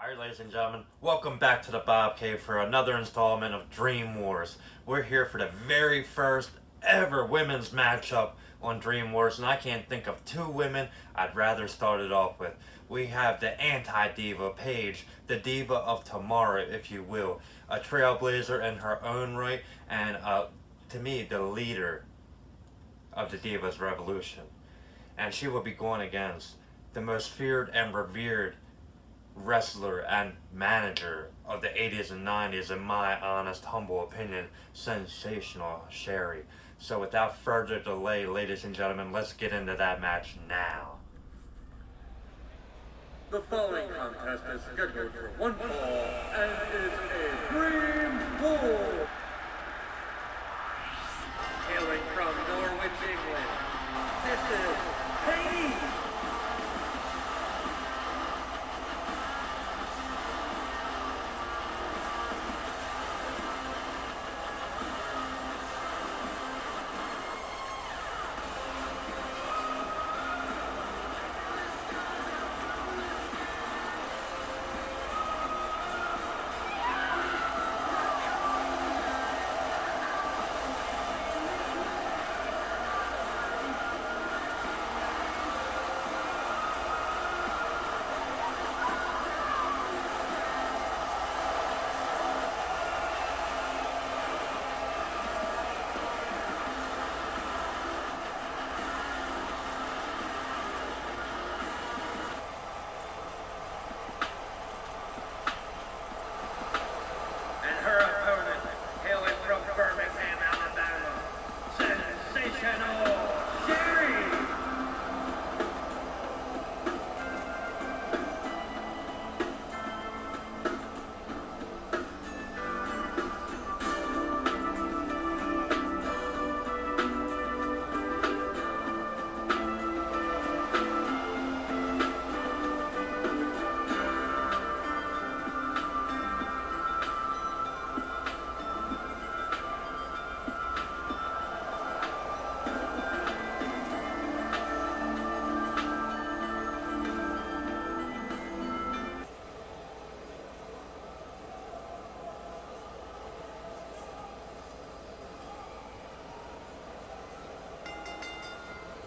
Alright, ladies and gentlemen, welcome back to the Bob Cave for another installment of Dream Wars. We're here for the very first ever women's matchup on Dream Wars, and I can't think of two women I'd rather start it off with. We have the anti-diva, Paige, the diva of tomorrow, if you will. A trailblazer in her own right, and to me, the leader of the Divas Revolution. And she will be going against the most feared and revered wrestler and manager of the 80s and 90s, in my honest, humble opinion, sensational SHERRI. So without further delay, ladies and gentlemen, let's get into that match now. The following contest is scheduled for one fall and is a Dream Pool. Hailing from Norwich, England, this is PAIGE.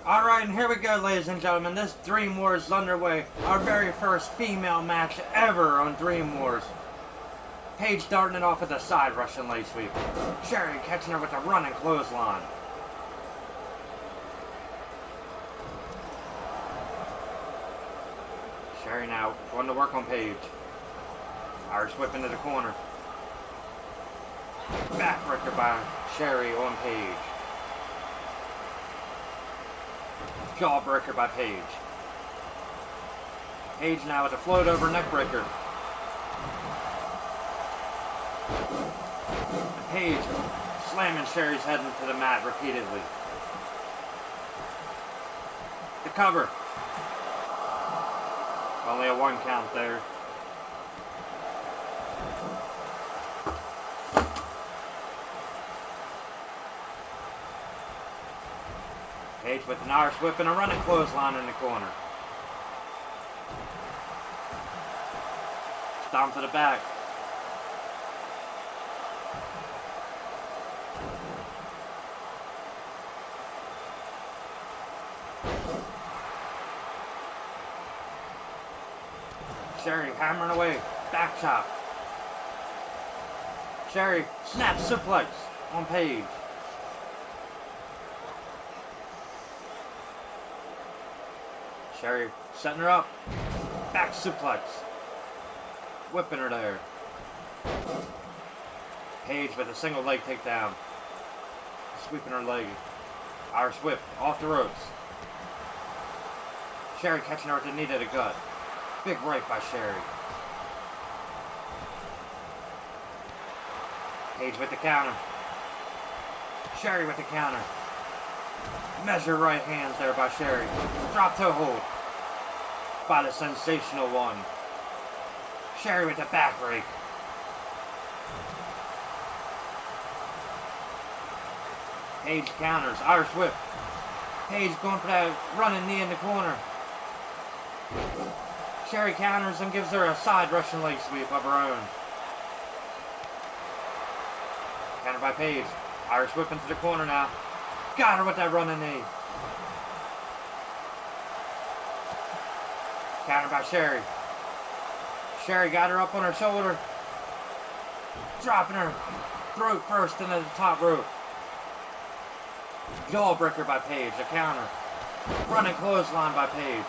Alright, and here we go, ladies and gentlemen. This Dream Wars is underway. Our very first female match ever on Dream Wars. Paige darting it off with a side Russian leg sweep. SHERRI catching her with a running clothesline. SHERRI now going to work on Paige. Irish whip into the corner. Backbreaker by SHERRI on Paige. Jawbreaker by Paige. Paige now with a float over neckbreaker. And Paige slamming SHERRI's head into the mat repeatedly. The cover. Only a 1 count there. Paige with an Irish whip and a running clothesline in the corner. Stomp to the back. SHERRI hammering away. Back chop. SHERRI snaps suplex on Paige. SHERRI setting her up. Back suplex. Whipping her there. Paige with a single leg takedown. Sweeping her leg. Irish whip off the ropes. SHERRI catching her with the knee to the gut. Big right by SHERRI. Paige with the counter. SHERRI with the counter. Measure right hands there by SHERRI. Drop toe hold by the sensational one. SHERRI with the back rake. Paige counters. Irish whip. Paige going for that running knee in the corner. Sherri counters and gives her a side Russian leg sweep of her own. Countered by Paige. Irish whip into the corner now. Got her with that running knee. Countered by Sherri. Sherri got her up on her shoulder. Dropping her throat first into the top rope. Jawbreaker by Paige, a counter. Running clothesline by Paige.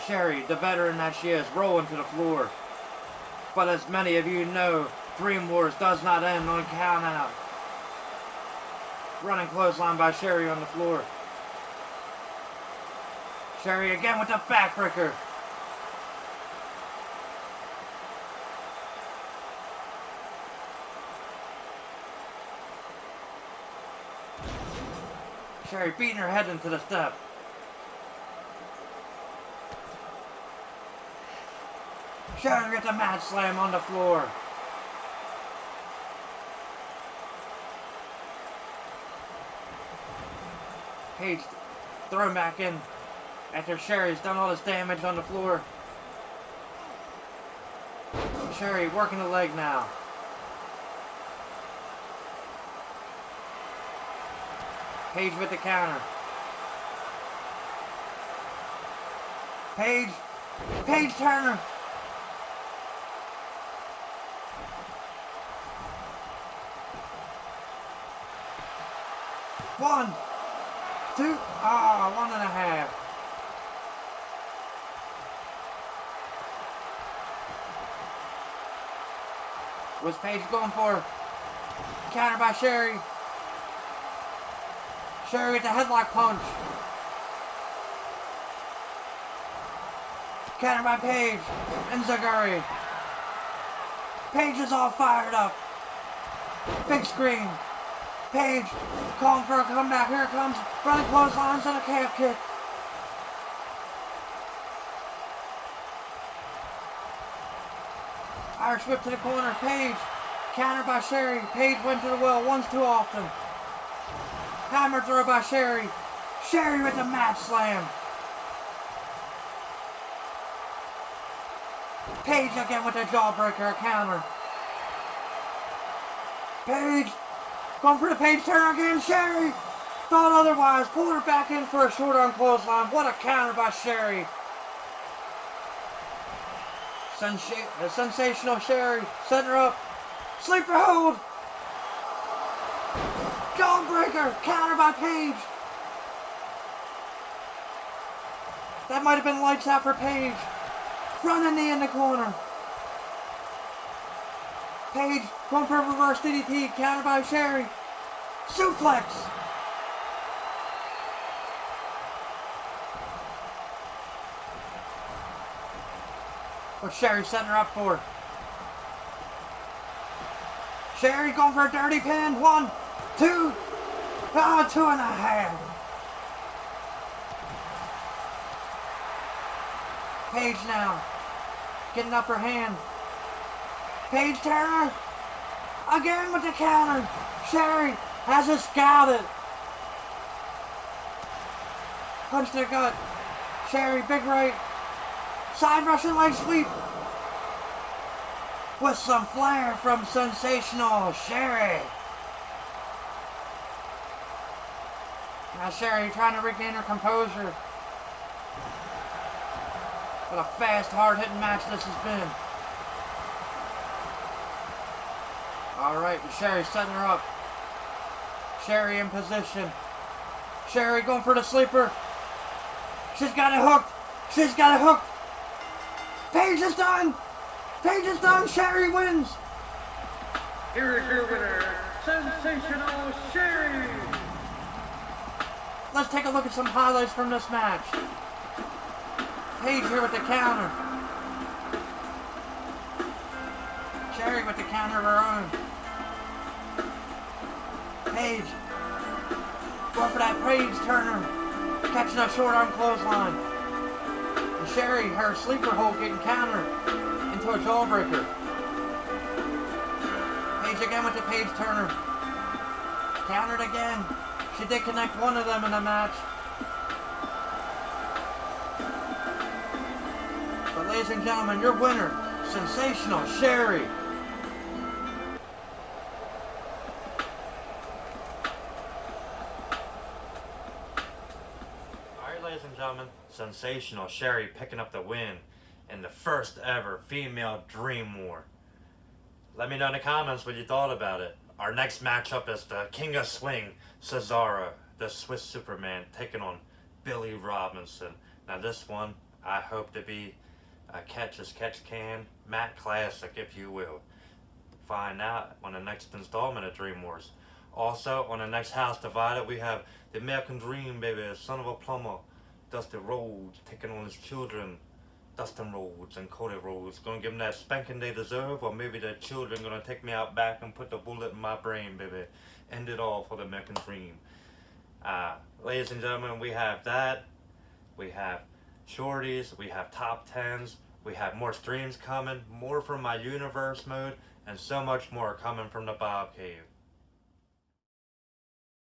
Sherri, the veteran that she is, rolling to the floor. But as many of you know, Dream Wars does not end on count out. Running clothesline by Sherri on the floor. Sherri again with the backbreaker. Sherri beating her head into the step. Sherri gets a mat slam on the floor. Paige thrown back in after Sherri's done all this damage on the floor. Sherri working the leg now. Paige with the counter. Paige Turner. One, two, 1.5. Was Paige going for? Counter by Sherri. Sherri with the headlock punch. Counter by Paige. And Zaguri. Paige is all fired up. Big screen. Paige calling for a comeback. Here it comes. Running clotheslines and a calf kick. Irish whip to the corner. Paige. Counter by Sherri. Paige went to the well once too often. Hammer throw by Sherri. Sherri with the mat slam. Paige again with the jawbreaker, a counter. Paige going for the Paige turn again. Sherri thought otherwise. Pulled her back in for a short arm clothesline. What a counter by Sherri. Sensational Sherri. Setting her up. Sleeper hold. Jawbreaker. Counter by Paige. That might have been lights out for Paige. Running knee in the corner. Paige going for a reverse DDT. Counter by Sherri. Suplex. What's Sherri setting her up for? Sherri going for a dirty pin. 1, 2. 2.5. Paige now. Getting upper hand. Paige Turner. Again with the counter. Sherri has it scouted. Punch to the gut. Sherri, big right. Side Russian leg sweep. With some flair from sensational Sherri. Now Sherri trying to regain her composure. What a fast, hard-hitting match this has been. Alright, Sherri setting her up. Sherri in position. Sherri going for the sleeper. She's got it hooked. She's got it hooked. Paige is done. Paige is done. Sherri wins. Here is your winner, Sensational Sherri. Let's take a look at some highlights from this match. Paige here with the counter. Sherri with the counter of her own. Paige going for that Paige Turner. Catching a short arm clothesline. And Sherri, her sleeper hold getting countered into a jawbreaker. Paige again with the Paige Turner. Countered again. She did connect one of them in the match. ladies and gentlemen, your winner, sensational Sherry. Alright, ladies and gentlemen, sensational Sherry picking up the win in the first ever female Dream War. Let me know in the comments what you thought about it. Our next matchup is the King of Swing, Cesaro, the Swiss Superman, taking on Billy Robinson. Now this one, I hope to be a catch as catch can, Matt Classic, if you will. Find out on the next installment of Dream Wars. Also, on the next House Divided, we have the American Dream, baby, son of a plumber, Dusty Rhodes, taking on his children, Dustin Rhodes and Cody Rhodes. Gonna give them that spanking they deserve, or maybe their children gonna take me out back and put the bullet in my brain, baby. End it all for the American Dream. Ladies and gentlemen, we have that. We have shorties, we have top 10s, we have more streams coming, more from my universe mode, and so much more coming from the Bob Cave.